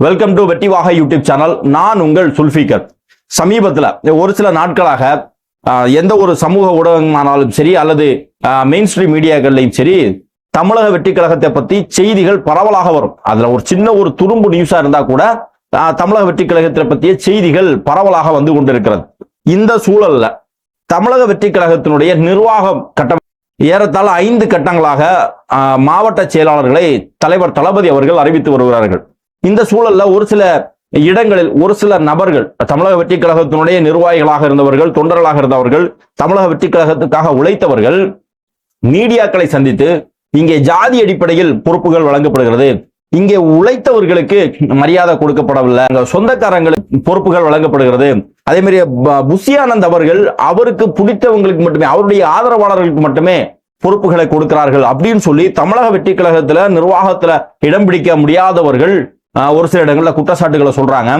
Welcome to வெட்டிவாக YouTube channel. நான் உங்கள் சுல்ஃபிகர். சமீபத்தில் ஒரு சில நாட்களாக எந்த ஒரு சமூக ஊடகமானாலும் சரி அல்லது மெயின் ஸ்ட்ரீம் மீடியாக்கள்லையும் சரி தமிழக வெற்றி கழகத்தை பற்றி செய்திகள் பரவலாக வரும். அதுல ஒரு சின்ன ஒரு துரும்பு நியூஸா இருந்தா கூட தமிழக வெற்றி கழகத்தை பற்றிய செய்திகள் பரவலாக வந்து கொண்டிருக்கிறது. இந்த சூழல்ல தமிழக வெற்றி கழகத்தினுடைய நிர்வாகம் கட்டம் ஏறத்தாழ 5 கட்டங்களாக மாவட்ட செயலாளர்களை தலைவர் தளபதி அவர்கள் அறிவித்து வருகிறார்கள். இந்த சூழல்ல ஒரு சில இடங்களில் ஒரு சில நபர்கள் தமிழக வெற்றி கழகத்தினுடைய நிர்வாகிகளாக இருந்தவர்கள், தொண்டர்களாக இருந்தவர்கள், தமிழக வெற்றி கழகத்துக்காக உழைத்தவர்கள் மீடியாக்களை சந்தித்து இங்கே ஜாதி அடிப்படையில் பொறுப்புகள் வழங்கப்படுகிறது, இங்கே உழைத்தவர்களுக்கு மரியாதை கொடுக்கப்படவில்லை, சொந்தக்காரங்களுக்கு பொறுப்புகள் வழங்கப்படுகிறது, அதே மாதிரி புஷி ஆனந்த் அவர்கள் அவருக்கு பிடித்தவங்களுக்கு மட்டுமே, அவருடைய ஆதரவாளர்களுக்கு மட்டுமே பொறுப்புகளை கொடுக்கிறார்கள் அப்படின்னு சொல்லி தமிழக வெற்றி கழகத்துல நிர்வாகத்துல இடம் பிடிக்க முடியாதவர்கள் ஒரு சில இடங்கள்ல குற்றச்சாட்டுகளை சொல்றாங்க.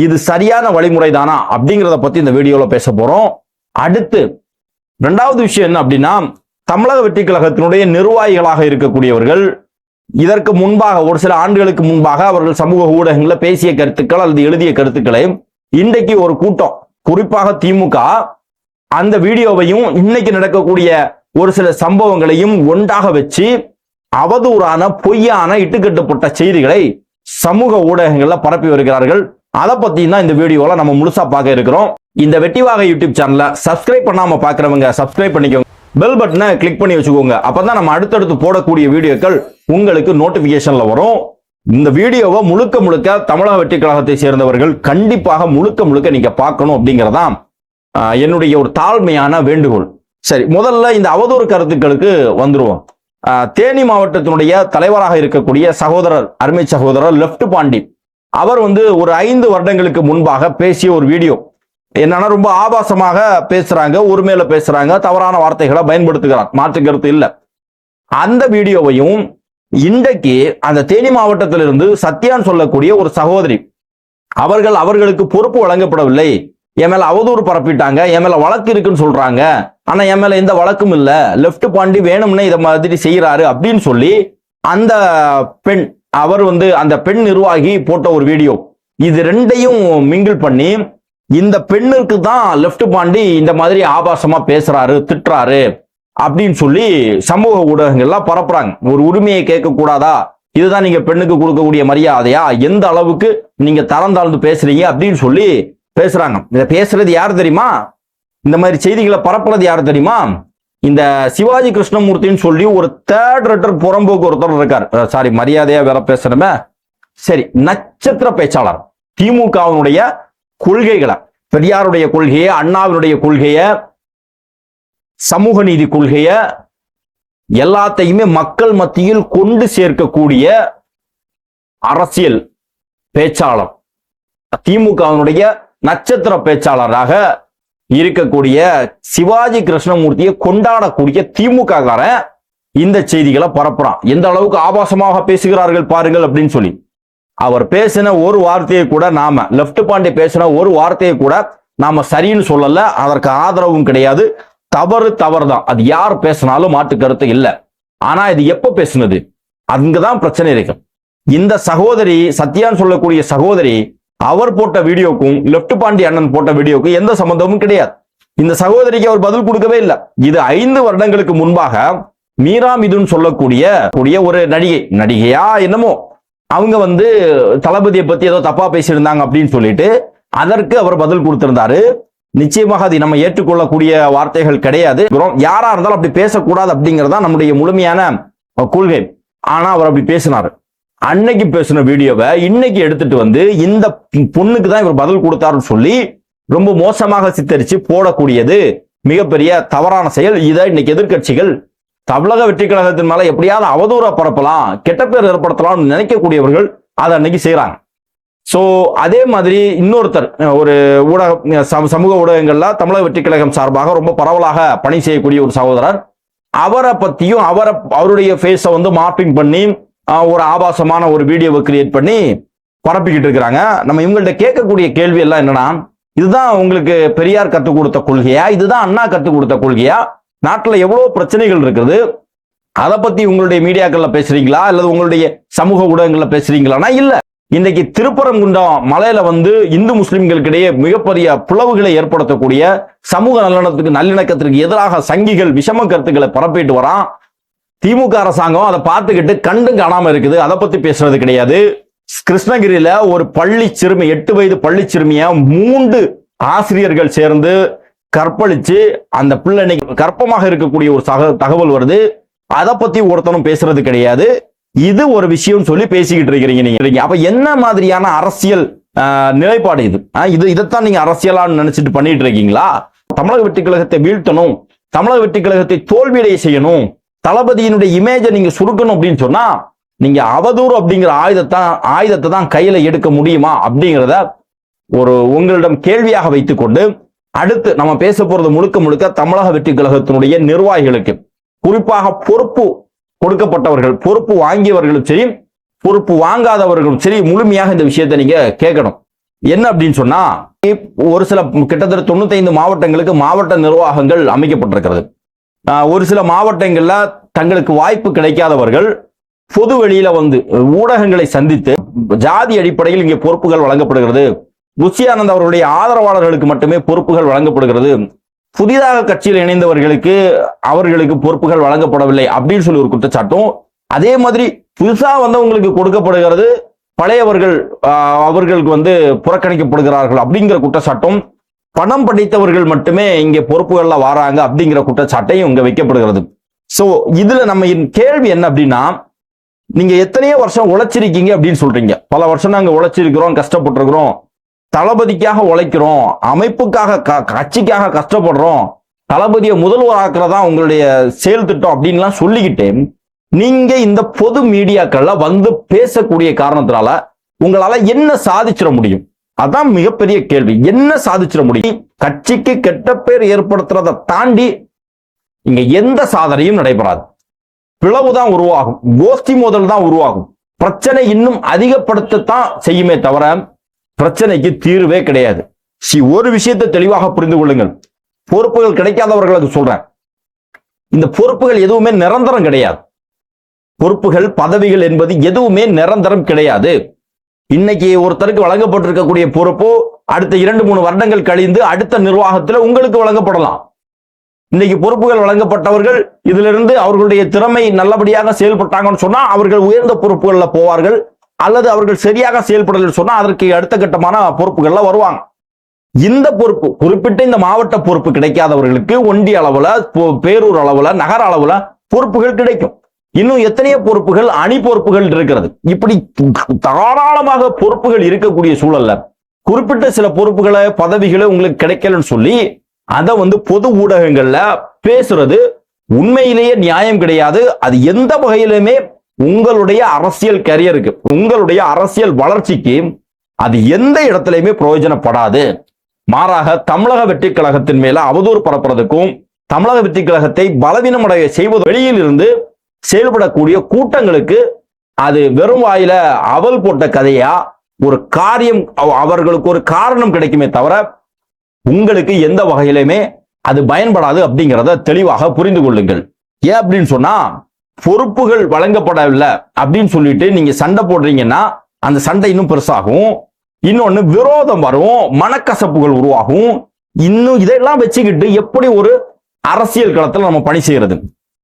இது சரியான வழிமுறை தானா அப்படிங்கிறத பத்தி இந்த வீடியோல பேச போறோம். அடுத்து 2வது விஷயம் என்ன அப்படின்னா, தமிழக வெற்றி கழகத்தினுடைய நிர்வாகிகளாக இருக்கக்கூடியவர்கள் இதற்கு முன்பாக ஒரு சில ஆண்டுகளுக்கு முன்பாக அவர்கள் சமூக ஊடகங்களில் பேசிய கருத்துக்கள் அல்லது எழுதிய கருத்துக்களை இன்றைக்கு ஒரு கூட்டம், குறிப்பாக திமுக, அந்த வீடியோவையும் இன்னைக்கு நடக்கக்கூடிய ஒரு சில சம்பவங்களையும் ஒன்றாக வச்சு அவதூறான பொய்யான இட்டுக்கட்டப்பட்ட செய்திகளை சமூக ஊடகங்கள்ல பரப்பி வருகிறார்கள். அதை பத்தி தான் இந்த வீடியோல நம்ம முழுசா பார்க்க இருக்கிறோம். இந்த வெட்டிவாக யூடியூப் சேனலை சப்ஸ்கிரைப் பண்ணாம பாக்குறவங்க சப்ஸ்கிரைப் பண்ணிக்கோங்க, பெல் பட்டனை கிளிக் பண்ணி வச்சுக்கோங்க. அப்பதான் நம்ம அடுத்தடுத்து போடக்கூடிய வீடியோக்கள் உங்களுக்கு நோட்டிபிகேஷன்ல வரும். இந்த வீடியோவை முழுக்க முழுக்க தமிழக வெற்றி கழகத்தை சேர்ந்தவர்கள் கண்டிப்பாக முழுக்க நீங்க பார்க்கணும் அப்படிங்கறதான் என்னுடைய ஒரு தாழ்மையான வேண்டுகோள். சரி, முதல்ல இந்த அவதூறு கருத்துக்களுக்கு வந்துருவோம். தேனி மாவட்டத்தினுடைய தலைவராக இருக்கக்கூடிய சகோதரர், அருமை சகோதரர் லெப்ட் பாண்டி, அவர் வந்து ஒரு 5 வருடங்களுக்கு முன்பாக பேசிய ஒரு வீடியோ என்னன்னா, ரொம்ப ஆபாசமாக பேசுறாங்க, உரிமையில பேசுறாங்க, தவறான வார்த்தைகளை பயன்படுத்துகிறார், மாற்று கருத்து இல்லை. அந்த வீடியோவையும் இன்றைக்கு அந்த தேனி மாவட்டத்திலிருந்து சத்யான் சொல்லக்கூடிய ஒரு சகோதரி அவர்களுக்கு பொறுப்பு வழங்கப்படவில்லை, என் மேல அவதூறு பரப்பிட்டாங்க, என் மேல வழக்கு இருக்குன்னு சொல்றாங்க, ஆனா என் மேல எந்த வழக்கும் இல்ல, லெப்ட் பாண்டி வேணும்னே இதை மாதிரி செய்யறாரு அப்படின்னு சொல்லி அந்த பெண், அவர் வந்து அந்த பெண் நிர்வாகி போட்ட ஒரு வீடியோ. இது 2ஐயும் மிங்கிள் பண்ணி இந்த பெண்ணுக்கு தான் லெப்ட் பாண்டி இந்த மாதிரி ஆபாசமா பேசுறாரு, திட்டுறாரு அப்படின்னு சொல்லி சமூக ஊடகங்கள்லாம் பரப்புறாங்க. ஒரு உரிமையை கேட்க கூடாதா, இதுதான் நீங்க பெண்ணுக்கு கொடுக்கக்கூடிய மரியாதையா, எந்த அளவுக்கு நீங்க தரம் தாழ்ந்து பேசுறீங்க அப்படின்னு சொல்லி பேசுறாங்க. இதை பேசுறது யார் தெரியுமா, இந்த மாதிரி செய்திகளை பரப்புறது யார் தெரியுமா, இந்த சிவாஜி கிருஷ்ணமூர்த்தின்னு சொல்லி ஒரு தேர்ட் ரேட்டர் புறம்போக்கு ஒருத்தர் இருக்கார். சாரி, மரியாதையா வேற பேசுறமே. சரி, நட்சத்திர பேச்சாளர். திமுகவினுடைய கொள்கைகளை, பெரியாருடைய கொள்கையை, அண்ணாவினுடைய கொள்கையை, சமூக நீதி கொள்கையை எல்லாத்தையுமே மக்கள் மத்தியில் கொண்டு சேர்க்கக்கூடிய அரசியல் பேச்சாளர், திமுகவினுடைய நட்சத்திர பேச்சாளராக இருக்கக்கூடிய சிவாஜி கிருஷ்ணமூர்த்தியை கொண்டாடக்கூடிய திமுக காரன் இந்த செய்திகளை பரப்புறான். எந்த அளவுக்கு ஆபாசமாக பேசுகிறார்கள் பாருங்கள் அப்படின்னு சொல்லி. அவர் பேசின ஒரு வார்த்தையை கூட நாம, லெப்ட் பாண்டி பேசின ஒரு வார்த்தையை கூட நாம சரின்னு சொல்லல, அதற்கு ஆதரவும் கிடையாது. தவறு தான், அது யார் பேசினாலும் மாட்டு கருத்து இல்லை. ஆனா இது எப்ப பேசுனது, அங்கதான் பிரச்சனை இருக்கு. இந்த சகோதரி, சத்யான்னு சொல்லக்கூடிய சகோதரி, அவர் போட்ட வீடியோக்கும் லெப்ட் பாண்டி அண்ணன் போட்ட வீடியோக்கும் எந்த சம்பந்தமும் கிடையாது. இந்த சகோதரிக்கு அவர் பதில் கொடுக்கவே இல்லை. இது 5 வருடங்களுக்கு முன்பாக மீரா மிதுன் சொல்லக்கூடிய ஒரு நடிகையா என்னமோ, அவங்க வந்து தளபதியை பத்தி ஏதோ தப்பா பேசியிருந்தாங்க அப்படின்னு சொல்லிட்டு அதற்கு அவர் பதில் கொடுத்திருந்தாரு. நிச்சயமாக அது நம்ம ஏற்றுக்கொள்ளக்கூடிய வார்த்தைகள் கிடையாது. யாரா இருந்தாலும் அப்படி பேசக்கூடாது அப்படிங்கறதா நம்முடைய முழுமையான கொள்கை. ஆனா அவர் அப்படி பேசினாரு. அன்னைக்கு பேசின வீடியோவை இன்னைக்கு எடுத்துட்டு வந்து இந்த பொண்ணுக்கு தான் இவர் பதில் கொடுத்தாருன்னு சொல்லி ரொம்ப மோசமாக சித்தரிச்சு போடக்கூடியது மிகப்பெரிய தவறான செயல். இதை இன்னைக்கு எதிர்கட்சிகள் தமிழக வெற்றி கழகத்தின் மேல எப்படியாவது அவதூற பரப்பலாம், கெட்ட பேர் ஏற்படுத்தலாம்னு நினைக்கக்கூடியவர்கள் அதை அன்னைக்கு செய்யறாங்க. சோ அதே மாதிரி இன்னொருத்தர், ஒரு ஊடக சமூக ஊடகங்கள்ல தமிழக வெற்றி கழகம் சார்பாக ரொம்ப பரவலாக பணி செய்யக்கூடிய ஒரு சகோதரர், அவரை பத்தியும் அவருடைய ஃபேஸை வந்து மார்பிங் பண்ணி ஒரு ஆபாசமான ஒரு வீடியோவை கிரியேட் பண்ணி பரப்பிக்கிட்டு இருக்கிறாங்க. நம்ம இவங்கள்ட்ட கேட்கக்கூடிய கேள்வி எல்லாம் என்னன்னா, இதுதான் உங்களுக்கு பெரியார் கற்றுக் கொடுத்த கொள்கையா, இதுதான் அண்ணா கற்றுக் கொடுத்த கொள்கையா, நாட்டுல எவ்வளவு பிரச்சனைகள் இருக்குது, அதை பத்தி உங்களுடைய மீடியாக்கள்ல பேசுறீங்களா அல்லது உங்களுடைய சமூக ஊடகங்கள்ல பேசுறீங்களா? இல்ல, இன்றைக்கு திருப்பரங்குன்றம் மலையில வந்து இந்து முஸ்லிம்களுக்கிடையே மிகப்பெரிய பிளவுகளை ஏற்படுத்தக்கூடிய சமூக நல்லிணக்கத்திற்கு எதிராக சங்கிகள் விஷம கருத்துக்களை பரப்பிட்டு வரான். திமுக அரசாங்கம் அதை பார்த்துக்கிட்டு கண்டும் காணாம இருக்குது. அதை பத்தி பேசுறது கிடையாது. கிருஷ்ணகிரியில ஒரு பள்ளி சிறுமி 8 வயது பள்ளி சிறுமிய 3 ஆசிரியர்கள் சேர்ந்து கற்பழிச்சு அந்த பிள்ளை கர்ப்பமாக இருக்கக்கூடிய ஒரு தகவல் வருது. அதை பத்தி ஒருத்தனும் பேசுறது கிடையாது. இது ஒரு விஷயம் சொல்லி பேசிக்கிட்டு இருக்கிறீங்க நீங்க. அப்ப என்ன மாதிரியான அரசியல் நிலைப்பாடு இது? இதைத்தான் நீங்க அரசியலா நினைச்சிட்டு பண்ணிட்டு இருக்கீங்களா? தமிழக வெற்றி கழகத்தை வீழ்த்தணும், தமிழக வெற்றி கழகத்தை தோல்வியடைய செய்யணும், தளபதியினுடைய இமேஜை நீங்க சுருக்கணும் அப்படின்னு சொன்னா நீங்க அவதூறு அப்படிங்கிற ஆயுதத்தை தான் கையில எடுக்க முடியுமா அப்படிங்கிறத ஒரு உங்களிடம் கேள்வியாக வைத்துக்கொண்டு அடுத்து நம்ம பேச போறது முழுக்க தமிழக வெற்றி கழகத்தினுடைய நிர்வாகிகளுக்கு, குறிப்பாக பொறுப்பு கொடுக்கப்பட்டவர்கள், பொறுப்பு வாங்கியவர்களும் சரி பொறுப்பு வாங்காதவர்களும் சரி முழுமையாக இந்த விஷயத்தை நீங்க கேட்கணும். என்ன அப்படின்னு சொன்னா, ஒரு சில கிட்டத்தட்ட 95 மாவட்டங்களுக்கு மாவட்ட நிர்வாகங்கள் அமைக்கப்பட்டிருக்கிறது. ஒரு சில மாவட்டங்கள்ல தங்களுக்கு வாய்ப்பு கிடைக்காதவர்கள் பொது வெளியில வந்து ஊடகங்களை சந்தித்து ஜாதி அடிப்படையில் இங்கே பொறுப்புகள் வழங்கப்படுகிறது, புஷி ஆனந்த் அவர்களுடைய ஆதரவாளர்களுக்கு மட்டுமே பொறுப்புகள் வழங்கப்படுகிறது, புதிதாக கட்சியில் இணைந்தவர்களுக்கு அவர்களுக்கு பொறுப்புகள் வழங்கப்படவில்லை அப்படின்னு சொல்லி ஒரு குற்றச்சாட்டும், அதே மாதிரி புதுசா வந்தவங்களுக்கு கொடுக்கப்படுகிறது, பழையவர்கள் அவர்களுக்கு வந்து புறக்கணிக்கப்படுகிறார்கள் அப்படிங்கிற குற்றச்சாட்டும், பணம் படைத்தவர்கள் மட்டுமே இங்கே பொறுப்புகள்ல வராங்க அப்படிங்கிற குற்றச்சாட்டையும் இங்க வைக்கப்படுகிறது. சோ இதுல நம்ம கேள்வி என்ன அப்படின்னா, நீங்க எத்தனையோ வருஷம் உழைச்சிருக்கீங்க அப்படின்னு சொல்றீங்க. பல வருஷம் நாங்க உழைச்சிருக்கிறோம், கஷ்டப்பட்டிருக்கிறோம், தளபதிக்காக உழைக்கிறோம், அமைப்புக்காக கட்சிக்காக கஷ்டப்படுறோம், தளபதியை முதல்வர் ஆக்குறதா உங்களுடைய செயல் திட்டம் அப்படின்லாம் சொல்லிக்கிட்டு நீங்க இந்த பொது மீடியாக்கள்ல வந்து பேசக்கூடிய காரணத்தினால உங்களால என்ன சாதிச்சிட முடியும்? அதான் மிகப்பெரிய கேள்வி. என்ன சாதிச்சிட முடியும்? கட்சிக்கு கெட்ட பேர் ஏற்படுத்துறதை தாண்டி இங்க எந்த சாதனையும் நடைபெறாது. பிளவுதான் உருவாகும், கோஷ்டி மோதல் தான் உருவாகும், பிரச்சனை இன்னும் அதிகப்படுத்தத்தான் செய்யுமே தவிர பிரச்சனைக்கு தீர்வே கிடையாது. ஒரு விஷயத்தை தெளிவாக புரிந்து கொள்ளுங்கள். பொறுப்புகள் கிடைக்காதவர்களுக்கு சொல்றேன், இந்த பொறுப்புகள் எதுவுமே நிரந்தரம் கிடையாது. பொறுப்புகள் பதவிகள் என்பது எதுவுமே நிரந்தரம் கிடையாது. இன்னைக்கு ஒருத்தருக்கு வழங்கப்பட்டிருக்கக்கூடிய பொறுப்பு அடுத்த 2-3 வருடங்கள் கழிந்து அடுத்த நிர்வாகத்தில் உங்களுக்கு வழங்கப்படலாம். இன்னைக்கு பொறுப்புகள் வழங்கப்பட்டவர்கள் இதிலிருந்து அவர்களுடைய திறமை நல்லபடியாக செயல்பட்டாங்கன்னு சொன்னா அவர்கள் உயர்ந்த பொறுப்புகள்ல போவார்கள், அல்லது அவர்கள் சரியாக செயல்படல சொன்னா அதற்கு அடுத்த கட்டமான பொறுப்புகள்ல வருவாங்க. இந்த பொறுப்பு குறிப்பிட்ட இந்த மாவட்ட பொறுப்பு கிடைக்காதவர்களுக்கு ஒன்றிய அளவுல, பேரூர் அளவுல, நகர அளவுல பொறுப்புகள் கிடைக்கும். இன்னும் எத்தனையோ பொறுப்புகள், அணி பொறுப்புகள் இருக்கிறது. இப்படி தாராளமாக பொறுப்புகள் இருக்கக்கூடிய சூழல்ல குறிப்பிட்ட சில பொறுப்புகளை பதவிகளை உங்களுக்கு கிடைக்கலன்னு சொல்லி அதை வந்து பொது ஊடகங்கள்ல பேசுறது உண்மையிலேயே நியாயம் கிடையாது. அது எந்த வகையிலுமே உங்களுடைய அரசியல் கரியருக்கு, உங்களுடைய அரசியல் வளர்ச்சிக்கு அது எந்த இடத்திலுமே பிரயோஜனப்படாது. மாறாக தமிழக வெற்றி கழகத்தின் மேல அவதூறு பரப்புறதுக்கும் தமிழக வெற்றி கழகத்தை பலவீனமடைய செய்வது வெளியில் இருந்து செயல்படக்கூடிய கூட்டங்களுக்கு அது வெறும் வாயில அவல் போட்ட கதையா ஒரு காரியம், அவர்களுக்கு ஒரு காரணம் கிடைக்குமே தவிர உங்களுக்கு எந்த வகையிலுமே அது பயன்படாது அப்படிங்கிறத தெளிவாக புரிந்து கொள்ளுங்கள். ஏன் அப்படின்னு சொன்னா, பொறுப்புகள் வழங்கப்படவில்லை அப்படின்னு சொல்லிட்டு நீங்க சண்டை போடுறீங்கன்னா அந்த சண்டை இன்னும் பெருசாகும், இன்னொன்னு விரோதம் வரும், மனக்கசப்புகள் உருவாகும். இன்னும் இதெல்லாம் வச்சுக்கிட்டு எப்படி ஒரு அரசியல் களத்தில் நம்ம பணி செய்யறது?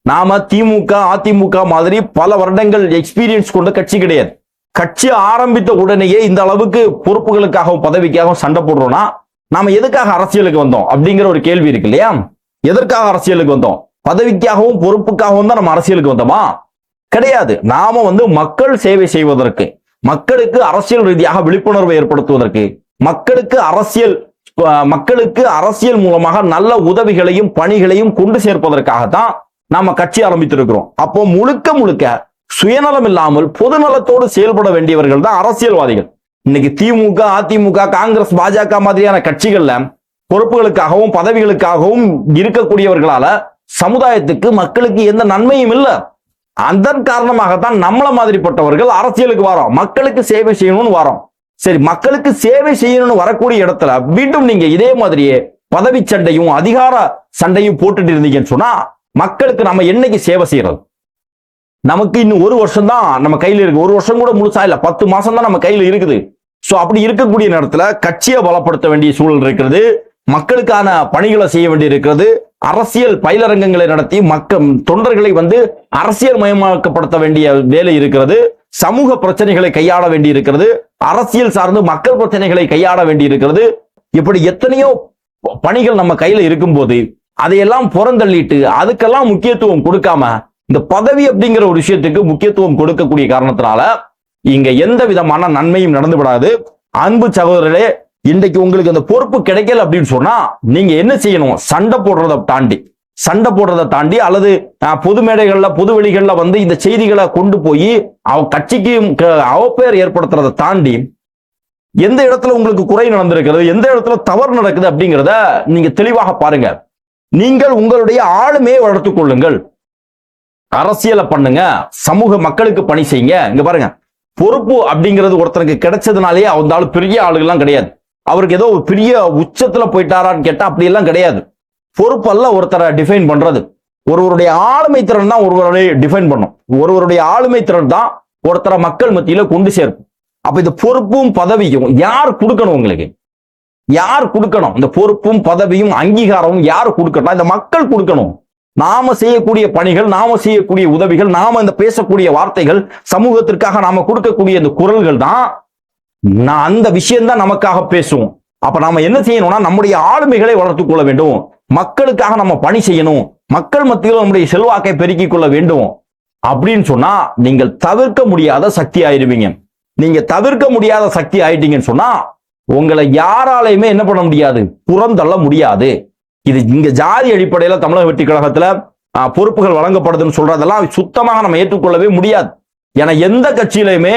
நாம திமுக அதிமுக மாதிரி பல வருடங்கள் எக்ஸ்பீரியன்ஸ் கொண்ட கட்சி கிடையாது. கட்சி ஆரம்பித்த உடனேயே இந்த அளவுக்கு பொறுப்புகளுக்காகவும் பதவிக்காகவும் சண்டை போடுறோம்னா நாம எதுக்காக அரசியலுக்கு வந்தோம் அப்படிங்கிற ஒரு கேள்வி இருக்கு இல்லையா? எதற்காக அரசியலுக்கு வந்தோம்? பதவிக்காகவும் பொறுப்புக்காகவும் தான் நம்ம அரசியலுக்கு வந்தோமா? கிடையாது. நாம வந்து மக்கள் சேவை செய்வதற்கு, மக்களுக்கு அரசியல் ரீதியாக விழிப்புணர்வை ஏற்படுத்துவதற்கு, மக்களுக்கு அரசியல் மூலமாக நல்ல உதவிகளையும் பணிகளையும் கொண்டு சேர்ப்பதற்காகத்தான் நாம கட்சி ஆரம்பித்திருக்கிறோம். அப்போ முழுக்க சுயநலம் இல்லாமல் பொதுநலத்தோடு செயல்பட வேண்டியவர்கள் தான் அரசியல்வாதிகள். இன்னைக்கு திமுக அதிமுக காங்கிரஸ் பாஜக மாதிரியான கட்சிகள்ல பொறுப்புகளுக்காகவும் பதவிகளுக்காகவும் இருக்கக்கூடியவர்களால சமுதாயத்துக்கு மக்களுக்கு எந்த நன்மையும் இல்லை. அதன் காரணமாகத்தான் நம்மள மாதிரிப்பட்டவர்கள் அரசியலுக்கு வரோம், மக்களுக்கு சேவை செய்யணும்னு வரோம். சரி, மக்களுக்கு சேவை செய்யணும்னு வரக்கூடிய இடத்துல மீண்டும் நீங்க இதே மாதிரியே பதவி சண்டையும் அதிகார சண்டையும் போட்டுட்டு இருந்தீங்கன்னு சொன்னா மக்களுக்கு நம்ம என்னைக்கு சேவை செய்யறது? நமக்கு இன்னும் ஒரு வருஷம் தான் நம்ம கையில இருக்கு. ஒரு வருஷம் கூட முழுசா இல்ல, 10 மாசம் தான் நம்ம கையில இருக்குது. சோ அப்படி இருக்கக்கூடிய நேரத்துல கட்சியை பலப்படுத்த வேண்டிய சூழல் இருக்கிறது, மக்களுக்கான பணிகளை செய்ய வேண்டி இருக்கிறது, அரசியல் பயிலரங்கங்களை நடத்தி மக்கள் தொண்டர்களை அரசியல் மயமாக்கப்படுத்த வேண்டிய வேலை இருக்கிறது, சமூக பிரச்சனைகளை கையாள வேண்டி இருக்கிறது, அரசியல் சார்ந்து மக்கள் பிரச்சனைகளை கையாள வேண்டி இருக்கிறது. இப்படி எத்தனையோ பணிகள் நம்ம கையில இருக்கும்போது அதையெல்லாம் புறந்தள்ளிட்டு அதுக்கெல்லாம் முக்கியத்துவம் கொடுக்காம இந்த பதவி அப்படிங்கிற ஒரு விஷயத்துக்கு முக்கியத்துவம் கொடுக்கக்கூடிய காரணத்தினால இங்க எந்த விதமான நன்மையும் நடந்து விடாது. அன்பு சகோதரர்களே, இன்றைக்கு உங்களுக்கு அந்த பொறுப்பு கிடைக்கல அப்படின்னு சொன்னா நீங்க என்ன செய்யணும்? சண்டை போடுறதை தாண்டி அல்லது பொது மேடைகள்ல பொது வெளிகள்ல இந்த செய்திகளை கொண்டு போய் கட்சிக்கு அவப்பெயர் ஏற்படுத்துறதை தாண்டி எந்த இடத்துல உங்களுக்கு குறை நடந்திருக்கிறது, எந்த இடத்துல தவறு நடக்குது அப்படிங்கிறத நீங்க தெளிவாக பாருங்க. நீங்கள் உங்களுடைய ஆளுமையை வளர்த்துக் கொள்ளுங்கள், அரசியலை பண்ணுங்க, சமூக மக்களுக்கு பணி செய்யுங்க. இங்க பாருங்க, பொறுப்பு அப்படிங்கிறது ஒருத்தருக்கு கிடைச்சதுனாலேயே அவந்தாலும் பெரிய ஆளுகள்லாம் கிடையாது. அவருக்கு ஏதோ ஒரு பெரிய உச்சத்துல போயிட்டாரான்னு கேட்டா அப்படி எல்லாம் கிடையாது. பொறுப்பு அல்ல ஒருத்தரை டிஃபைன் பண்றது, ஒருவருடைய ஆளுமை திறன் தான் ஒருவரை டிஃபைன் பண்ணும். ஒருவருடைய ஆளுமை திறன் தான் ஒருத்தரை மக்கள் மத்தியில கொண்டு சேர்க்கும். அப்ப இந்த பொறுப்பும் பதவியும் யார் கொடுக்கணும்? உங்களுக்கு யார் கொடுக்கணும்? இந்த பொறுப்பும் பதவியும் அங்கீகாரமும் யார் கொடுக்கணும்? இந்த மக்கள் கொடுக்கணும். நாம செய்யக்கூடிய பணிகள், நாம செய்யக்கூடிய உதவிகள், நாம இந்த பேசக்கூடிய வார்த்தைகள், சமூகத்திற்காக நாம கொடுக்கக்கூடிய இந்த குரல்கள் தான் அந்த விஷயம் தான் நமக்காக பேசுவோம். அப்ப நாம என்ன செய்யணும்னா நம்முடைய ஆளுமைகளை வளர்த்துக் கொள்ள வேண்டும், மக்களுக்காக நம்ம பணி செய்யணும், மக்கள் மத்தியில் நம்முடைய செல்வாக்கை பெருக்கிக் கொள்ள வேண்டும். அப்படின்னு சொன்னா நீங்கள் தவிர்க்க முடியாத சக்தி ஆயிருவீங்க. நீங்க தவிர்க்க முடியாத சக்தி ஆயிட்டீங்கன்னு சொன்னா உங்களை யாராலையுமே என்ன பண்ண முடியாது, புறந்தள்ள முடியாது. இது இங்க ஜாதி அடிப்படையில தமிழக வெற்றி கழகத்துல பொறுப்புகள் வழங்கப்படுதுன்னு சொல்றதெல்லாம் சுத்தமாக நம்ம ஏற்றுக்கொள்ளவே முடியாது. ஏன்னா எந்த கட்சியிலுமே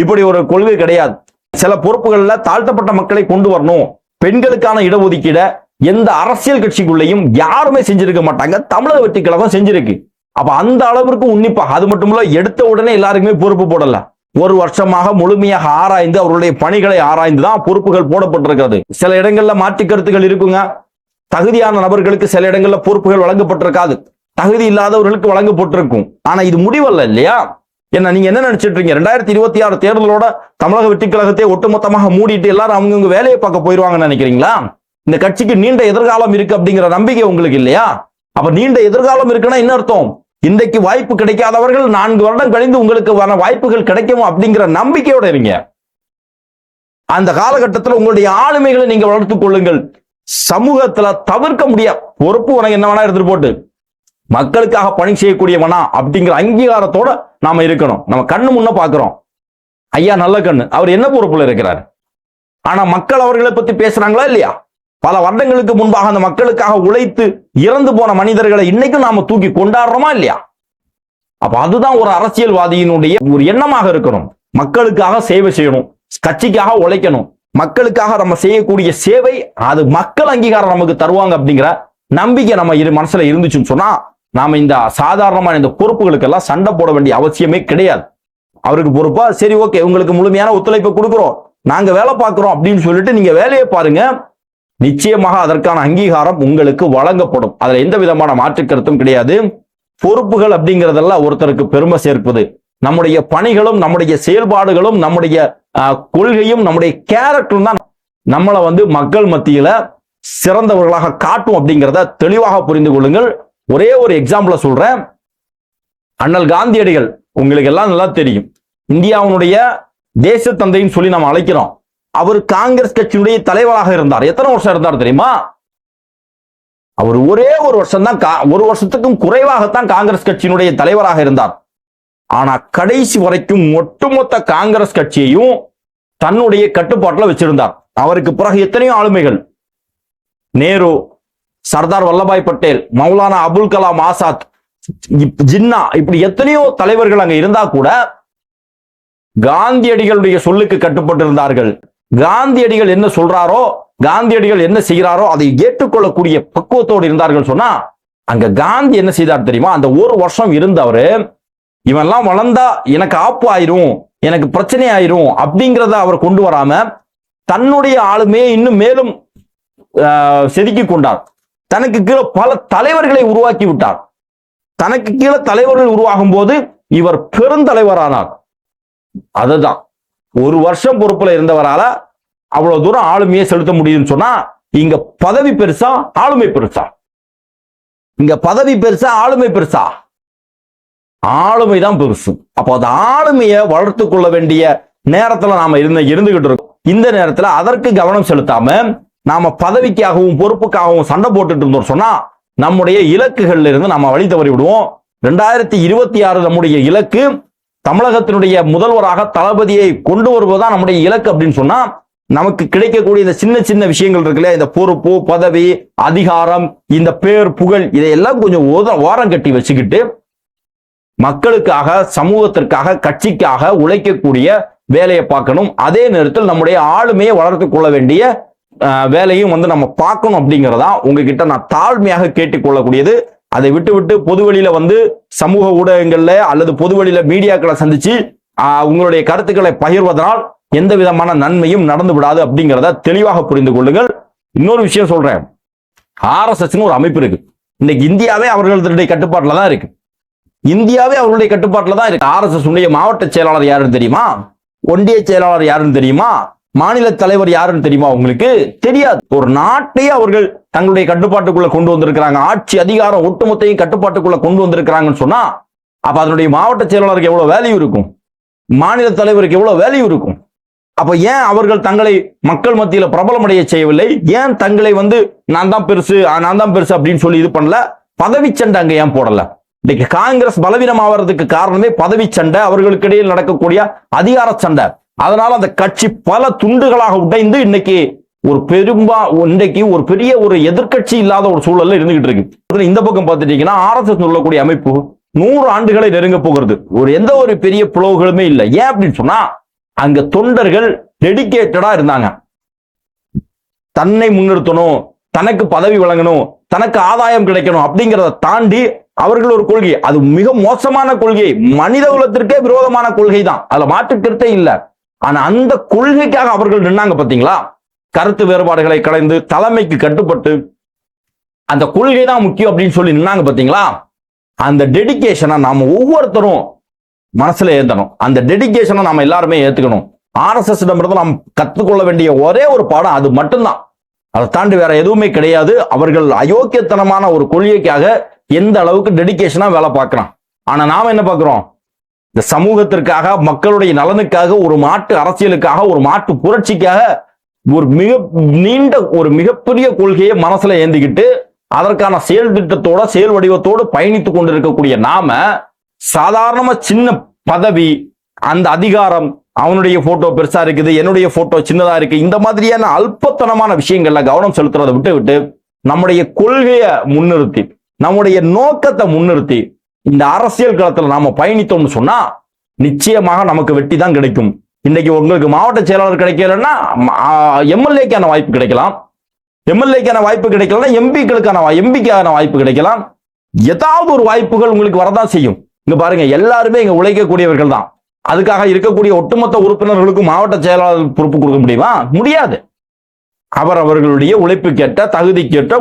இப்படி ஒரு கொள்கை கிடையாது. சில பொறுப்புகள்ல தாழ்த்தப்பட்ட மக்களை கொண்டு வரணும், பெண்களுக்கான இடஒதுக்கீட எந்த அரசியல் கட்சிக்குள்ளேயும் யாருமே செஞ்சிருக்க மாட்டாங்க, தமிழக வெற்றி கழகம் செஞ்சிருக்கு. அப்ப அந்த அளவிற்கு உன்னிப்பாக, அது மட்டுமல்ல எடுத்த உடனே எல்லாருக்குமே பொறுப்பு போடல, ஒரு வருஷமாக முழுமையாக ஆராய்ந்து அவருடைய பணிகளை ஆராய்ந்து தான் பொறுப்புகள் போடப்பட்டிருக்கிறது. சில இடங்கள்ல மாற்று கருத்துகள் இருக்குங்க, தகுதியான நபர்களுக்கு சில இடங்கள்ல பொறுப்புகள் வழங்கப்பட்டிருக்காது, தகுதி இல்லாதவர்களுக்கு வழங்கப்பட்டிருக்கும். ஆனா இது முடிவல்ல இல்லையா? என்ன நீங்க என்ன நினைச்சிட்டு இருக்கீங்க? 2026 தேர்தலோட தமிழக வெற்றி கழகத்தை ஒட்டுமொத்தமாக மூடிட்டு எல்லாரும் அவங்கவுங்க வேலையை பார்க்க போயிருவாங்கன்னு நினைக்கிறீங்களா? இந்த கட்சிக்கு நீண்ட எதிர்காலம் இருக்கு அப்படிங்கிற நம்பிக்கை உங்களுக்கு இல்லையா? அப்ப நீண்ட எதிர்காலம் இருக்குன்னா என்ன அர்த்தம்? இன்றைக்கு வாய்ப்பு கிடைக்காதவர்கள் 4 வருடம் கழிந்து உங்களுக்கு வாய்ப்புகள் கிடைக்கும் அப்படிங்கிற நம்பிக்கையோட இருங்க. அந்த காலகட்டத்தில் உங்களுடைய ஆளுமைகளை நீங்க வளர்த்துக் கொள்ளுங்கள். சமூகத்துல தவிர்க்க முடியாது, பொறுப்பு உனக்கு என்ன வேணா எடுத்துட்டு போட்டு மக்களுக்காக பணி செய்யக்கூடியவனா அப்படிங்கிற அங்கீகாரத்தோட நாம இருக்கணும். நம்ம கண்ணு முன்ன பாக்குறோம், ஐயா நல்ல கண்ணு, அவர் என்ன பொறுப்புல இருக்கிறார். ஆனா மக்கள் அவர்களை பத்தி பேசுறாங்களா இல்லையா? பல வருடங்களுக்கு முன்பாக அந்த மக்களுக்காக உழைத்து இறந்து போன மனிதர்களை இன்னைக்கும் நாம தூக்கி கொண்டாடுறோமா இல்லையா? அப்ப அதுதான் ஒரு அரசியல்வாதியினுடைய ஒரு எண்ணமாக இருக்கணும். மக்களுக்காக சேவை செய்யணும், கட்சிக்காக உழைக்கணும், மக்களுக்காக நம்ம செய்யக்கூடிய சேவை அது மக்கள் அங்கீகாரம் நமக்கு தருவாங்க அப்படிங்கிற நம்பிக்கை நம்ம மனசுல இருந்துச்சுன்னு சொன்னா நாம இந்த சாதாரணமான இந்த பொறுப்புகளுக்கெல்லாம் சண்டை போட வேண்டிய அவசியமே கிடையாது. அவருக்கு பொறுப்பா சரி ஓகே உங்களுக்கு முழுமையான ஒத்துழைப்பு கொடுக்குறோம், நாங்க வேலை பார்க்கிறோம் அப்படின்னு சொல்லிட்டு நீங்க வேலையை பாருங்க, நிச்சயமாக அதற்கான அங்கீகாரம் உங்களுக்கு வழங்கப்படும். அதுல எந்த விதமான மாற்று கருத்தும் கிடையாது. பொறுப்புகள் அப்படிங்கிறதெல்லாம் ஒருத்தருக்கு பெருமை சேர்ப்பது, நம்முடைய பணிகளும் நம்முடைய செயல்பாடுகளும் நம்முடைய கொள்கையும் நம்முடைய கேரக்டரும் தான் நம்மளை மக்கள் மத்தியில சிறந்தவர்களாக காட்டும் அப்படிங்கிறத தெளிவாக புரிந்து கொள்ளுங்கள். ஒரே ஒரு எக்ஸாம்பிள சொல்றேன். அண்ணல் காந்தியடிகள் உங்களுக்கு எல்லாம் நல்லா தெரியும், இந்தியாவுடைய தேச தந்தைன்னு சொல்லி நம்ம அழைக்கிறோம். அவர் காங்கிரஸ் கட்சியினுடைய தலைவராக இருந்தார். எத்தனை வருஷம் இருந்தார் தெரியுமா? அவர் ஒரே ஒரு வருஷம் தான், ஒரு வருஷத்துக்கும் குறைவாகத்தான் காங்கிரஸ் கட்சியினுடைய தலைவராக இருந்தார். ஆனா கடைசி வரைக்கும் ஒட்டுமொத்த காங்கிரஸ் கட்சியையும் தன்னுடைய கட்டுப்பாட்டில் வச்சிருந்தார். அவருக்கு பிறகு எத்தனையோ ஆளுமைகள், நேரு, சர்தார் வல்லபாய் பட்டேல், மௌலானா அபுல் கலாம் ஆசாத், ஜின்னா, இப்படி எத்தனையோ தலைவர்கள் அங்க இருந்தா கூட காந்தியடிகளுடைய சொல்லுக்கு கட்டுப்பட்டு இருந்தார்கள். காந்தியடிகள் என்ன சொல்றாரோ, காந்தியடிகள் என்ன செய்கிறாரோ அதை ஏற்றுக்கொள்ளக்கூடிய பக்குவத்தோடு இருந்தார்கள். சொன்னா அங்க காந்தி என்ன செய்தார் தெரியுமா? அந்த ஒரு வருஷம் இருந்தவரு இவெல்லாம் வளர்ந்தா எனக்கு ஆப்பு ஆயிரும், எனக்கு பிரச்சனை ஆயிரும் அப்படிங்கிறத அவர் கொண்டு வராம தன்னுடைய ஆளுமையை இன்னும் மேலும் செதுக்கி கொண்டார். தனக்கு கீழே பல தலைவர்களை உருவாக்கி விட்டார். தனக்கு கீழே தலைவர்கள் உருவாகும் போது இவர் பெருந்தலைவரானார். அதுதான் ஒரு வருஷம் பொறுப்புல இருந்தவரால அவ்வளவு தூரம் ஆளுமையை செலுத்த முடியும்னு சொன்னா, இங்க பதவி பெருசா ஆளுமை பெருசா? இங்க பதவி பெருசா ஆளுமை பெருசா? ஆளுமைதான் பெருசு. அப்போ அந்த ஆளுமையை வளர்த்து கொள்ள வேண்டிய நேரத்துல நாம இருந்துகிட்டு இருக்கோம். இந்த நேரத்துல அதற்கு கவனம் செலுத்தாம நாம பதவிக்காகவும் பொறுப்புக்காகவும் சண்டை போட்டுட்டு இருந்தோம் சொன்னா, நம்முடைய இலக்குகள்ல இருந்து நாம வழி தவறி விடுவோம். 2026 நம்முடைய இலக்கு தமிழகத்தினுடைய முதல்வராக தளபதியை கொண்டு வருவதுதான் நம்முடைய இலக்கு அப்படின்னு சொன்னா, நமக்கு கிடைக்கக்கூடிய இந்த சின்ன சின்ன விஷயங்கள் இருக்குல்ல, இந்த பொறுப்பு, பதவி, அதிகாரம், இந்த பேர், புகழ், இதையெல்லாம் கொஞ்சம் ஓரம் கட்டி வச்சுக்கிட்டு மக்களுக்காக, சமூகத்திற்காக, கட்சிக்காக உழைக்கக்கூடிய வேலையை பார்க்கணும். அதே நேரத்தில் நம்முடைய ஆளுமையை வளர்த்து கொள்ள வேண்டிய வேலையும் நம்ம பார்க்கணும் அப்படிங்கிறதா உங்ககிட்ட நான் தாழ்மையாக கேட்டுக்கொள்ளக்கூடியது. அதை விட்டு பொதுவெளியில சமூக ஊடகங்கள்ல அல்லது பொதுவெளியில மீடியாக்களை சந்திச்சு உங்களுடைய கருத்துக்களை பகிர்வதனால் எந்த விதமான நன்மையும் நடந்து விடாது அப்படிங்கிறத தெளிவாக புரிந்து கொள்ளுங்கள். இன்னொரு விஷயம் சொல்றேன், RSS ஒரு அமைப்பு இருக்கு. இன்னைக்கு இந்தியாவே அவர்களுடைய கட்டுப்பாட்டுல தான் இருக்கு. இந்தியாவே அவர்களுடைய கட்டுப்பாட்டுல தான் இருக்கு. RSS உடைய மாவட்ட செயலாளர் யாருன்னு தெரியுமா? ஒன்றிய செயலாளர் யாருன்னு தெரியுமா? மாநில தலைவர் யாருன்னு தெரியுமா? உங்களுக்கு தெரியாது. ஒரு நாட்டையே அவர்கள் தங்களுடைய கட்டுப்பாட்டுக்குள்ள கொண்டு வந்திருக்கிறாங்க. ஆட்சி அதிகாரம் ஒட்டுமொத்தையும் கட்டுப்பாட்டுக்குள்ள கொண்டு வந்திருக்கிறாங்கன்னு சொன்னா, அப்ப அதனுடைய மாவட்ட செயலாளருக்கு எவ்வளவு வேல்யூ இருக்கும்? மாநில தலைவருக்கு எவ்வளவு வேல்யூ இருக்கும்? அப்ப ஏன் அவர்கள் தங்களை மக்கள் மத்தியில பிரபலமடைய செய்யவில்லை? ஏன் தங்களை நான் தான் பெருசு அப்படின்னு சொல்லி இது பண்ணல? பதவி சண்டை அங்க ஏன் போடல? இன்னைக்கு காங்கிரஸ் பலவீனம் ஆவறதுக்கு காரணமே பதவி சண்டை, அவர்களுக்கு இடையில் நடக்கக்கூடிய அதிகார சண்டை. அதனால அந்த கட்சி பல துண்டுகளாக உடைந்து இன்னைக்கு ஒரு ஒரு பெரிய ஒரு எதிர்கட்சி இல்லாத ஒரு சூழல்ல இருந்துகிட்டு இருக்கு. இந்த பக்கம் பார்த்துட்டீங்கன்னா RSS சொல்லக்கூடிய அமைப்பு 100 ஆண்டுகளை நெருங்க போகிறது. எந்த ஒரு பெரிய பிளவுகளுமே இல்லை. ஏன் அப்படின்னு சொன்னா, அங்க தொண்டர்கள் டெடிகேட்டடா இருந்தாங்க. தன்னை முன்னிறுத்தணும், தனக்கு பதவி வழங்கணும், தனக்கு ஆதாயம் கிடைக்கணும் அப்படிங்கிறத தாண்டி அவர்கள் ஒரு கொள்கை, அது மிக மோசமான கொள்கை, மனித குலத்திற்கே விரோதமான கொள்கை தான், அதுல மாற்று கருத்தே இல்லை. ஆனா அந்த கொள்கைக்காக அவர்கள் நின்னாங்க பாத்தீங்களா? கருத்து வேறுபாடுகளை கலைந்து தலைமைக்கு கட்டுப்பட்டு அந்த கொள்கை தான் முக்கியம் அப்படின்னு சொல்லி நின்னாங்க பாத்தீங்களா? அந்த டெடிகேஷனை நாம ஒவ்வொருத்தரும் மனசுல ஏத்தணும். அந்த டெடிகேஷனை நாம எல்லாருமே ஏத்துக்கணும். RSS நாம் கற்றுக்கொள்ள வேண்டிய ஒரே ஒரு பாடம் அது மட்டும்தான். அதை தாண்டி வேற எதுவுமே கிடையாது. அவர்கள் அயோக்கியத்தனமான ஒரு கொள்கைக்காக எந்த அளவுக்கு டெடிகேஷனா வேலை பார்க்கிறான். ஆனா நாம என்ன பார்க்கிறோம்? இந்த சமூகத்திற்காக, மக்களுடைய நலனுக்காக, ஒரு மாட்டு அரசியலுக்காக, ஒரு மாட்டு புரட்சிக்காக ஒரு மிகப்பெரிய கொள்கையை மனசுல ஏந்திக்கிட்டு அதற்கான செயல் திட்டத்தோட, செயல் வடிவத்தோடு பயணித்துக் கொண்டிருக்கக்கூடிய நாம சாதாரணமா சின்ன பதவி, அந்த அதிகாரம், அவனுடைய போட்டோ பெருசா இருக்குது, என்னுடைய போட்டோ சின்னதா இருக்கு, இந்த மாதிரியான அல்பத்தனமான விஷயங்கள்ல கவனம் செலுத்துறதை விட்டு நம்முடைய கொள்கையை முன்னிறுத்தி, நம்முடைய நோக்கத்தை முன்னிறுத்தி இந்த அரசியல் களத்துல நாம பயணித்தோம்னு சொன்னா நிச்சயமாக நமக்கு வெற்றி தான் கிடைக்கும். இன்னைக்கு உங்களுக்கு மாவட்ட செயலாளர் கிடைக்கலன்னா எம்எல்ஏக்கான வாய்ப்பு கிடைக்கலாம், எம்எல்ஏக்கான வாய்ப்பு கிடைக்கலன்னா எம்பிக்கான வாய்ப்பு கிடைக்கலாம். ஏதாவது ஒரு வாய்ப்புகள் உங்களுக்கு வரதான் செய்யும். இங்க பாருங்க, எல்லாருமே இங்க உழைக்கக்கூடியவர்கள் தான். அதுக்காக இருக்கக்கூடிய ஒட்டுமொத்த உறுப்பினர்களுக்கும் மாவட்ட செயலாளர் பொறுப்பு கொடுக்க முடியுமா? முடியாது. அவர்களுடைய உழைப்புக்கேற்ற, தகுதிக்கேற்ற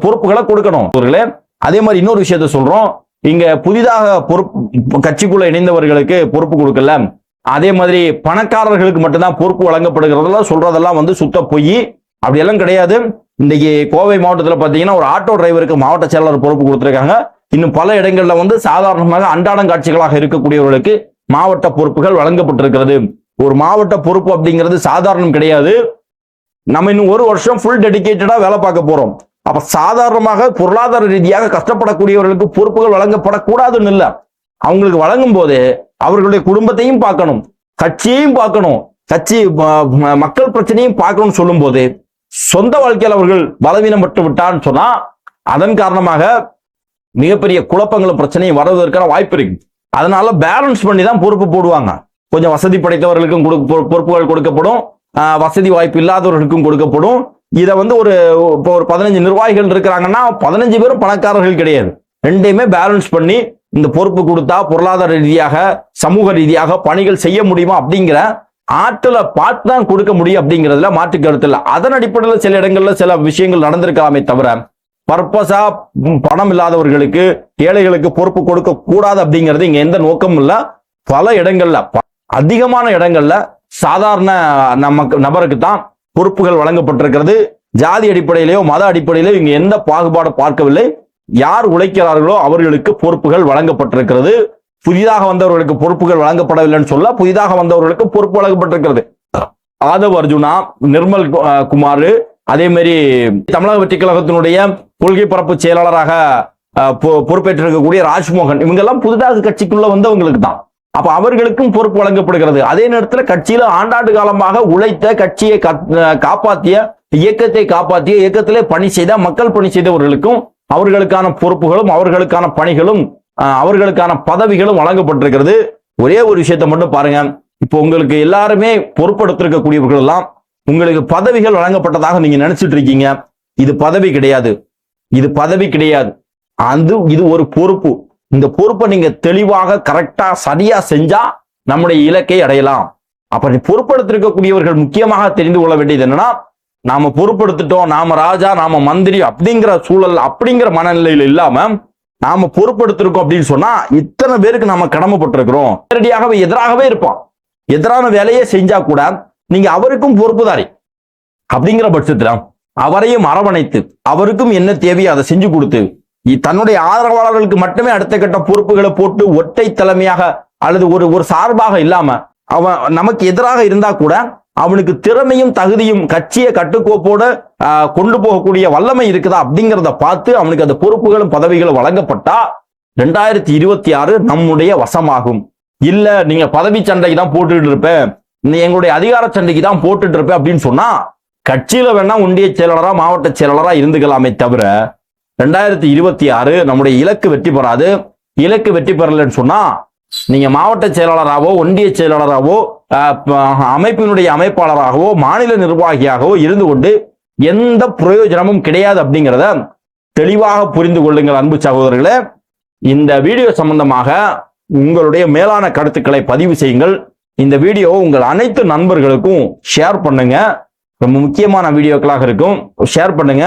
பொறுப்புகளை கொடுக்கணும். அதே மாதிரி இன்னொரு விஷயத்த சொல்றோம், இங்க புதிதாக பொறுப்பு கட்சிக்குள்ள இணைந்தவர்களுக்கு பொறுப்பு கொடுக்கல. அதே மாதிரி பணக்காரர்களுக்கு மட்டும்தான் பொறுப்பு வழங்கப்படுகிறதுல சொல்றதெல்லாம் சுத்த பொய். அப்படியெல்லாம் கிடையாது. இன்னைக்கு கோவை மாவட்டத்தில் பாத்தீங்கன்னா ஒரு ஆட்டோ டிரைவருக்கு மாவட்ட செயலாளர் பொறுப்பு கொடுத்திருக்காங்க. இன்னும் பல இடங்கள்ல சாதாரணமாக அன்றாடம் காட்சிகளாக இருக்கக்கூடியவர்களுக்கு மாவட்ட பொறுப்புகள் வழங்கப்பட்டிருக்கிறது. ஒரு மாவட்ட பொறுப்பு அப்படிங்கிறது சாதாரணம் கிடையாது. நம்ம இன்னும் ஒரு வருஷம் ஃபுல் டெடிகேட்டடா வேலை பார்க்க போறோம். அப்ப சாதாரணமாக பொருளாதார ரீதியாக கஷ்டப்படக்கூடியவர்களுக்கு பொறுப்புகள் வழங்கப்படக்கூடாதுன்னு இல்லை. அவங்களுக்கு வழங்கும் போது அவர்களுடைய குடும்பத்தையும் பார்க்கணும், கட்சியையும் பார்க்கணும், கட்சி மக்கள் பிரச்சனையும் பார்க்கணும்னு சொல்லும் போது சொந்த வாழ்க்கையில் அவர்கள் பலவீனப்பட்டு விட்டான்னு சொன்னா அதன் காரணமாக மிகப்பெரிய குழப்பங்களும் பிரச்சனையும் வருவதற்கான வாய்ப்பு இருக்கு. அதனால பேலன்ஸ் பண்ணி தான் பொறுப்பு போடுவாங்க. கொஞ்சம் வசதி படைத்தவர்களுக்கும் பொறுப்புகள் கொடுக்கப்படும், வசதி வாய்ப்பு இல்லாதவர்களுக்கும் கொடுக்கப்படும். இதை ஒரு 15 நிர்வாகிகள் இருக்கிறாங்கன்னா 15 பேரும் பணக்காரர்கள் கிடையாது. ரெண்டையுமே பேலன்ஸ் பண்ணி இந்த பொறுப்பு கொடுத்தா பொருளாதார ரீதியாக, சமூக ரீதியாக பணிகள் செய்ய முடியுமா அப்படிங்கிற ஆற்றலை பார்த்து தான் கொடுக்க முடியும் அப்படிங்கிறதுல மாற்று கருத்து இல்லை. அதன் அடிப்படையில் சில இடங்கள்ல சில விஷயங்கள் நடந்திருக்கலாமே தவிர பர்பஸா பணம் இல்லாதவர்களுக்கு ஏழைகளுக்கு பொறுப்பு கொடுக்க கூடாது அப்படிங்கிறது இங்க எந்த நோக்கமும் இல்ல. பல இடங்கள்ல அதிகமான இடங்கள்ல சாதாரண நபருக்கு தான் பொறுப்புகள் வழங்கப்பட்டிருக்கிறது. ஜாதி அடிப்படையிலேயோ மத அடிப்படையிலேயோ இங்க எந்த பாகுபாடு பார்க்கவில்லை. யார் உழைக்கிறார்களோ அவர்களுக்கு பொறுப்புகள் வழங்கப்பட்டிருக்கிறது. புதிதாக வந்தவர்களுக்கு பொறுப்புகள் வழங்கப்படவில்லைன்னு சொல்ல, புதிதாக வந்தவர்களுக்கு பொறுப்பு வழங்கப்பட்டிருக்கிறது. ஆதவ் அர்ஜுனா, நிர்மல் குமார், அதே மாதிரி தமிழக வெற்றி கழகத்தினுடைய கொள்கை பரப்பு செயலாளராக பொறுப்பேற்றிருக்கக்கூடிய ராஜ்மோகன், இவங்கெல்லாம் புதிதாக கட்சிக்குள்ள வந்தவங்களுக்கு தான். அப்ப அவர்களுக்கும் பொறுப்பு வழங்கப்படுகிறது. அதே நேரத்தில் கட்சியில ஆண்டாண்டு காலமாக உழைத்த, கட்சியை காப்பாற்றிய, இயக்கத்தை காப்பாற்றிய, இயக்கத்திலே பணி செய்த, மக்கள் பணி செய்தவர்களுக்கும் அவர்களுக்கான பொறுப்புகளும் அவர்களுக்கான பணிகளும் அவர்களுக்கான பதவிகளும் வழங்கப்பட்டிருக்கிறது. ஒரே ஒரு விஷயத்தை மட்டும் பாருங்க. இப்போ உங்களுக்கு எல்லாருமே பொறுப்படுத்திருக்கக்கூடியவர்கள் எல்லாம் உங்களுக்கு பதவிகள் வழங்கப்பட்டதாக நீங்க நினைச்சிட்டு இருக்கீங்க. இது பதவி கிடையாது, இது பதவி கிடையாது. இது ஒரு பொறுப்பு. இந்த பொறுப்பை நீங்க தெளிவாக கரெக்டா சரியா செஞ்சா நம்முடைய இலக்கை அடையலாம். அப்ப பொறுப்படுத்திருக்கக்கூடியவர்கள் முக்கியமாக தெரிந்து கொள்ள வேண்டியது என்னன்னா, நாம பொறுப்படுத்திட்டோம், நாம ராஜா, நாம மந்திரி அப்படிங்கிற சூழல், அப்படிங்கிற மனநிலையில் இல்லாம நாம பொறுப்படுத்திருக்கோம் அப்படின்னு சொன்னா இத்தனை பேருக்கு நாம கடமைப்பட்டிருக்கிறோம். நேரடியாகவே எதிராகவே இருப்போம். எதிரான வேலையை செஞ்சா கூட நீங்க அவருக்கும் பொறுப்புதாரி அப்படிங்கிற பட்சத்துல அவரையும் அரவணைத்து அவருக்கும் என்ன தேவையோ அதை செஞ்சு கொடுத்து தன்னுடைய ஆதரவாளர்களுக்கு மட்டுமே அடுத்த கட்ட பொறுப்புகளை போட்டு ஒற்றை தலைமையாக அல்லது ஒரு சார்பாக இல்லாம அவன் நமக்கு எதிராக இருந்தா கூட அவனுக்கு திறமையும் தகுதியும் கட்சியை கட்டுக்கோப்போட கொண்டு போகக்கூடிய வல்லமை இருக்குதா அப்படிங்கிறத பார்த்து அவனுக்கு அந்த பொறுப்புகளும் பதவிகளும் வழங்கப்பட்டா 2026 நம்முடைய வசமாகும். இல்ல நீங்க பதவி சண்டைக்கு தான் போட்டுட்டு இருப்பேன், எங்களுடைய அதிகார சண்டைக்கு தான் போட்டுட்டு இருப்பேன் அப்படின்னு சொன்னா கட்சியில வேணா ஒன்றிய செயலாளரா மாவட்ட செயலாளரா இருந்துக்கலாமே தவிர 2026 நம்முடைய இலக்கு வெற்றி பெறாது. இலக்கு வெற்றி பெறலன்னு சொன்னா நீங்க மாவட்ட செயலாளராகவோ ஒன்றிய செயலாளராகவோ அமைப்பினுடைய அமைப்பாளராகவோ மாநில நிர்வாகியாகவோ இருந்து கொண்டு எந்த பிரயோஜனமும் கிடையாது அப்படிங்கிறத தெளிவாக புரிந்து கொள்ளுங்கள் அன்பு சகோதரர்களே. இந்த வீடியோ சம்பந்தமாக உங்களுடைய மேலான கருத்துக்களை பதிவு செய்யுங்கள். இந்த வீடியோவை உங்கள் அனைத்து நண்பர்களுக்கும் ஷேர் பண்ணுங்க. ரொம்ப முக்கியமான வீடியோக்களாக இருக்கும், ஷேர் பண்ணுங்க.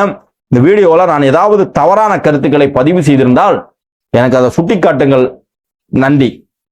இந்த வீடியோவில் நான் ஏதாவது தவறான கருத்துக்களை பதிவு செய்திருந்தால் எனக்கு அதை சுட்டிக்காட்டுங்கள். நன்றி.